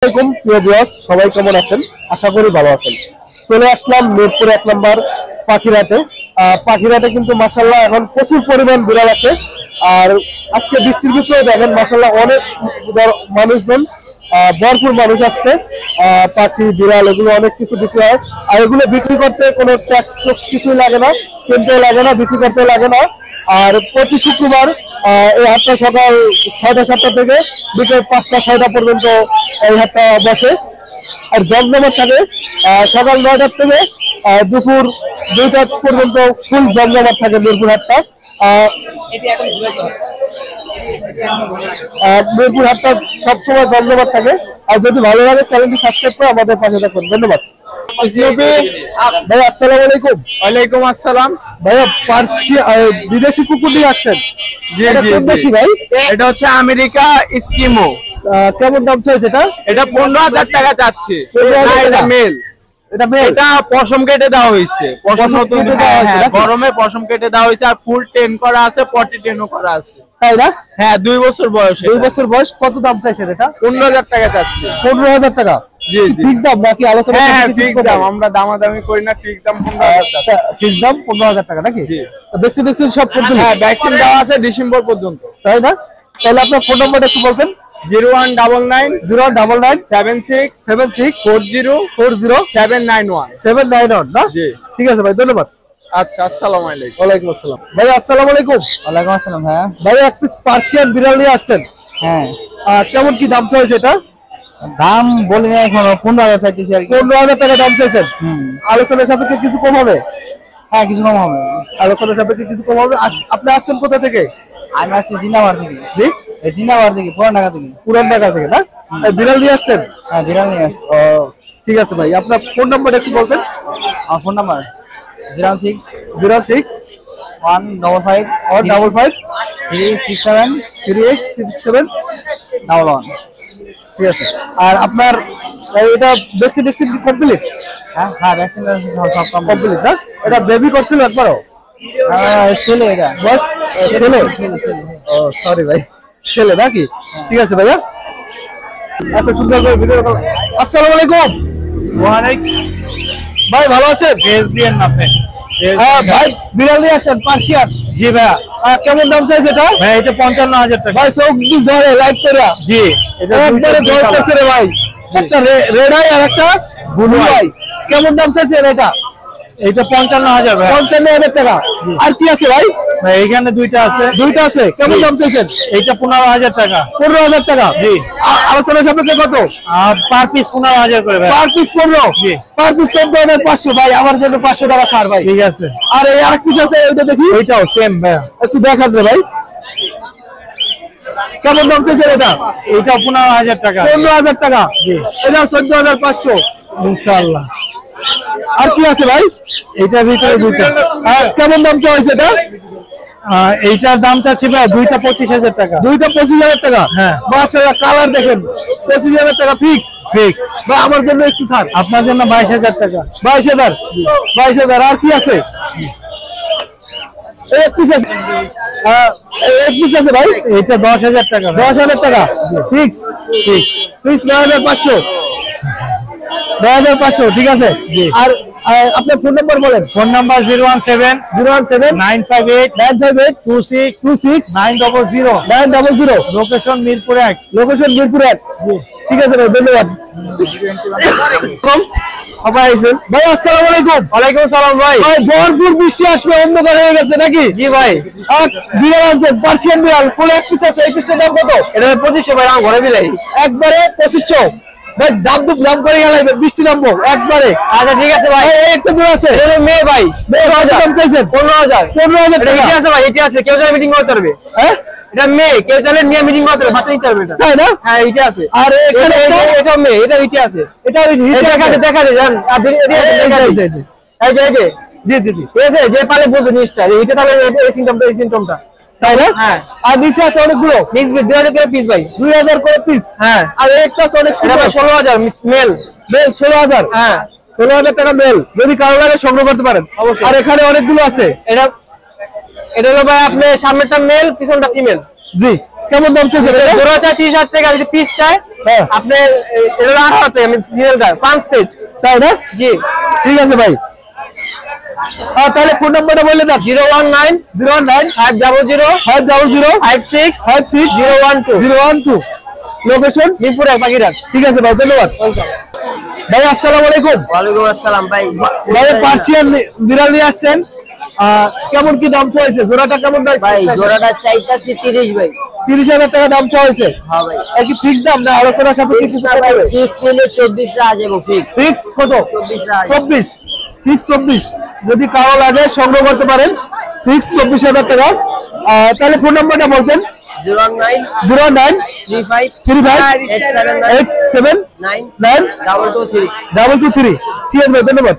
সবাই কেমন আছেন? আশা করি ভালো আছেন। চলে আসলাম মিরপুর 1 নম্বর পাখিরাতে। পাখিরাতে কিন্তু মাশাআল্লাহ এখন প্রচুর পরিমাণ বিড়াল আছে। আর আজকে বৃষ্টির ভিতরে দেখেন মাশাআল্লাহ অনেক মানুষজন, ভরপুর মানুষ আসছে। পাখি বিড়াল এগুলো অনেক কিছু বিক্রি হয়। আর এগুলো বিক্রি করতে কোনো ট্যাক্স কিছুই লাগে না, কিনতেও লাগে না, বিক্রি করতেও লাগে না। আর প্রতি শুক্রবার এই হাটটা সকাল 6টা-7টা থেকে বিকেল 5টা-6টা পর্যন্ত এই হাটটা বসে। আর জমজমাট থাকে সকাল 9টার থেকে দুপুর 2টা পর্যন্ত ফুল জমজমাট থাকে মিরপুর হাটটা। মিরপুর হাটটা সবসময় জমজমাট থাকে। আর যদি ভালো লাগে চ্যানেলটি সাবস্ক্রাইব করে আমাদের পাশে থাকুন। ধন্যবাদ। ভাই আসসালামু আলাইকুম। ওয়ালাইকুম আসসালাম। ভাইয়া বিদেশি কুকুর নিয়ে আসছেন? ভাই এটা হচ্ছে আমেরিকা স্কিমো। কেমন দাম চাইছে এটা? এটা 15,000 টাকা চাচ্ছে। এটা মেল। এটা পশম কেটে দেওয়া হয়েছে। গরমে পশম কেটে দেওয়া হয়েছে। আর ফুল টেন করা আছে, পটি টেনও করা আছে। তাই না? হ্যাঁ, 2 বছর বয়স। 2 বছর বয়স। কত দাম চাইছেন এটা? 15,000 টাকা চাচ্ছে। 15,000 টাকা? জি জি। ফিক্স দাম নাকি আলোচনা? হ্যাঁ, ফিক্স দাম। আমরা দামাদামি করি না, ফিক্স দাম 15,000 টাকা। ফিক্স দাম 15,000 টাকা নাকি? জি। ভ্যাকসিন সব কমপ্লিট? হ্যাঁ, ভ্যাকসিন দেওয়া আছে ডিসেম্বর পর্যন্ত। তাই না? তাহলে আপনার ফোন নাম্বারটা একটু বলবেন। 0199 76 40 791 না? জি। ঠিক আছে ভাই, ধন্যবাদ। আচ্ছা, আসসালামু আলাইকুম। ওয়ালাইকুম আসসালাম। ভাই আসসালামু আলাইকুম। ওয়ালাইকুম আসসালাম। হ্যাঁ ভাই এক পিস পার্সিয়ান বিড়াল নিয়ে আসছেন? হ্যাঁ। কেমন কি দাম চাইছে এটা? দাম বলি না এখনো, 15,000 চাইতেছি আর কি। 15,000 টাকা দাম চাইছেন? আলোচনার সাপেক্ষে কিছু কম হবে? হ্যাঁ, কিছু কম হবে। আলোচনার সাপেক্ষে কিছু কম হবে। আপনি আসছেন কোথা থেকে? আমি আসছি জিন্দাবাড় থেকে। জি, এই জিন্দাবাড় থেকে, পুরান ঢাকা থেকে। পুরান ঢাকা থেকে না? বিড়াল নিয়ে আসছেন? হ্যাঁ, বিড়াল নিয়ে আসছি। ও ঠিক আছে ভাই, আপনার ফোন নাম্বারটা একটু বলবেন। আমার ফোন নাম্বার 06 06 155 55 367 3867 11। ঠিক আছে। আর আপনার এটা ভ্যাকসিন কমপ্লিট? হ্যাঁ হ্যাঁ, ভ্যাকসিন সব কমপ্লিট না? এটা বেবি করছিল একবারও? ছেলে। এটা বস ছেলে? ছেলে। ও সরি ভাই, ছেলে নাকি? ঠিক আছে ভাইয়া, এত সুন্দর করে ভিডিও। আসসালামু আলাইকুম। ভাই ভালো আছেন? হ্যাঁ ভাই, বিড়াল নিয়ে আসেন পার্সিয়ান? জি ভাইয়া। কেমন দাম চাইছে এটা? ভাই এটা 55,000 টাকা। ভাই সব কি ঝরে লাইট করে? জি, এটা একবারে ঝরতেছে রে ভাই। একটা রেড আই আর একটা ব্লু আই। কেমন দাম চাইছে এটা? এটা 55,000 ভাই। 55,000 টাকা। আর কি আছে ভাই? ভাই এখানে দুইটা আছে। দুইটা আছে। কেমন দাম চাইছেন? এইটা 15,000 টাকা। 15,000 টাকা? জি। আলোচনার সাপেক্ষে কত? পার পিস 15,000 করে ভাই। Per piece 15? জি। পার পিস 14,500 ভাই। আমার জন্য 500 টাকা ছাড় ভাই। ঠিক আছে। আর এই আরেক পিস আছে, ওইটা দেখি। ওইটাও সেম ভাইয়া। একটু দেখান রে ভাই। কেমন দাম চাইছেন এটা? এইটা 15,000 টাকা। 15,000 টাকা? জি। এটা 14,500 ইনশাআল্লাহ। আর কি আছে ভাই? এইটার ভিতরে দুইটা। কেমন দাম চাইছে এটা? এইটার দামটা ছিল দুইটা 25,000 টাকা। দুইটা 25,000 টাকা? হ্যাঁ। মাশাআল্লাহ, কালার দেখেন। 25,000 টাকা ফিক্স? ফিক্স। ভাই আমার জন্য একটু ছাড়। আপনার জন্য 22,000 টাকা। 22,000? 22,000। আর কি আছে? এক পিস আছে? এক পিস আছে ভাই? এইটা 10,000 টাকা। 10,000 টাকা ফিক্স? ফিক্স। ফিক্স 9,500? 9,500 ঠিক আছে। আর আপনার ফোন নাম্বার বলেন। Phone number 017 958 26 900। Location Mirpur 1। Location Mirpur 1। ঠিক আছে ভাই, ধন্যবাদ। সবাই আছেন ভাই? আসসালামু আলাইকুম। ওয়ালাইকুম সালাম ভাই। ভাই ভরপুর বৃষ্টি আসবে, অন্ধকার হয়ে গেছে নাকি? জি ভাই। বিড়াল আনছেন পার্সিয়ান বিড়াল, কোন এক পিস আছে? এই পিসটার দাম কত? এটা 2500 ভাই। আমার ঘরে বিলাই একবারে 2500? ভাই দাম করে গেলে বৃষ্টি নামবো একবারে। আচ্ছা ঠিক আছে ভাই। একটা দূর আছে। এটা মেয়ে ভাই। দাম চাইছেন? 15,000। 15,000 টাকা? এটা আছে ভাই, এটা আছে। কেউ চাইলে মিটিং করতে পারবে। হ্যাঁ, এটা মেয়ে, কেউ চাইলে নিয়ে মিটিং করতে পারবে, বাচ্চা নিতে পারবে এটা। তাই না? হ্যাঁ, এটা আছে। আর এখানে এটা মেয়ে, এটা আছে। এটা দেখা দে জান। এই যে জি জি জি, ঠিক আছে। যে পালে বুঝবে জিনিসটা, এটা তাহলে এই সিম্পটমটা। তাই না? হ্যাঁ। আর নিচে আছে অনেকগুলো। পিস 2000 করে পিস ভাই। 2000 করে পিস? হ্যাঁ। আর একটা আছে অনেক এটা সুন্দর। 16,000 মেল। 16,000? হ্যাঁ, 16,000 টাকা মেল। যদি কারো লাগে সংগ্রহ করতে পারেন অবশ্যই। আর এখানে অনেকগুলো আছে। এটা হলো ভাই আপনার সামনেটা মেল, পিছনটা ফিমেল। জি। কেমন দাম চলছে এটা? জোড়া চাই 30,000 টাকা, যদি পিস চাই হ্যাঁ আপনার এটা 18,000 টাকা। আমি ফিমেল গায় 5 পেজ। তাই না? জি ঠিক আছে ভাই। তাহলে ফোন নাম্বারটা বলে দাও। 019 500 56 012 লোকেশন মিরপুর 1 বাগেরহাট। ঠিক আছে ভাই, ধন্যবাদ ভাই। আসসালামু আলাইকুম। ওয়ালাইকুম আসসালাম ভাই। ভাই পার্সিয়ান বিড়াল নিয়ে আসছেন, কেমন কি দাম চাইছে? জোড়াটা কেমন দাম? ভাই জোড়াটা চাইতাছি 30 ভাই। 30,000 টাকা দাম চাইছে। হ্যাঁ ভাই। আর কি ফিক্স দাম না আলোচনা সাপেক্ষে কিছু না ভাই, ফিক্স নিলে 24 টাকা যাবো ফিক্স। ফিক্স কত? 24 টাকা। 24 ফিক্স 24। যদি কারো লাগে সংগ্রহ করতে পারেন, ফিক্স 24,000 টাকা। তাহলে ফোন নাম্বারটা বলতেন। 09 09 35 35 879 9 9 223। ঠিক আছে ভাই, ধন্যবাদ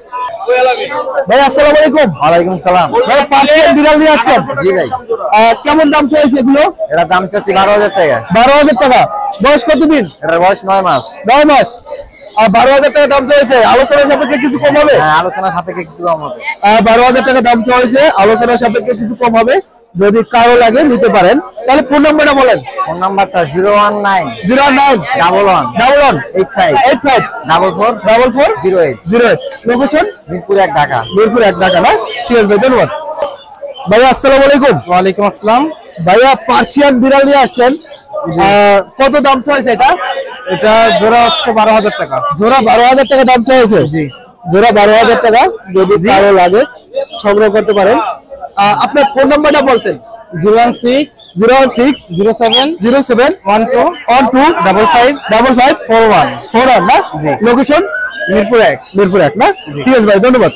ভাই। আসসালামু আলাইকুম। ওয়ালাইকুম সালাম। ভাই পার্সিয়ান বিড়াল নিয়ে আসছেন? জি ভাই। কেমন দাম চাইছে এগুলো? এটা দাম চাচ্ছি 12,000 টাকা। 12,000 টাকা। বয়স কতদিন? এটার বয়স 9 মাস। 9 মাস। 12,000 টাকা দাম চাইছে, আলোচনা সাপেক্ষে কিছু কম হবে? হ্যাঁ, আলোচনা সাপেক্ষে কিছু কম হবে। 12,000 টাকা দাম চাইছে, আলোচনা সাপেক্ষে কিছু কম হবে, যদি কারো লাগে নিতে পারেন। তাহলে ফোন নাম্বারটা বলেন। ফোন নাম্বারটা 019 09 11 11 85 85 44 44 08 08। লোকেশন মিরপুর 1 ঢাকা। মিরপুর 1 ঢাকা না? ঠিক আছে ভাই, ধন্যবাদ ভাইয়া। আসসালামু আলাইকুম। ওয়ালাইকুম আসসালাম। ভাইয়া পার্সিয়ান বিড়াল নিয়ে আসছেন, কত দাম চাইছে এটা? এটা জোড়া হচ্ছে 12,000 টাকা। জোড়া 12,000 টাকা দাম চাইছে। জি। জোড়া 12,000 টাকা, যদি কারো লাগে সংগ্রহ করতে পারেন। আপনার ফোন নাম্বারটা বলতেন। 016 06 07 07 12 12 55 55 41 41 না? জি। লোকেশন মিরপুর 1। মিরপুর 1 না? ঠিক আছে ভাই, ধন্যবাদ।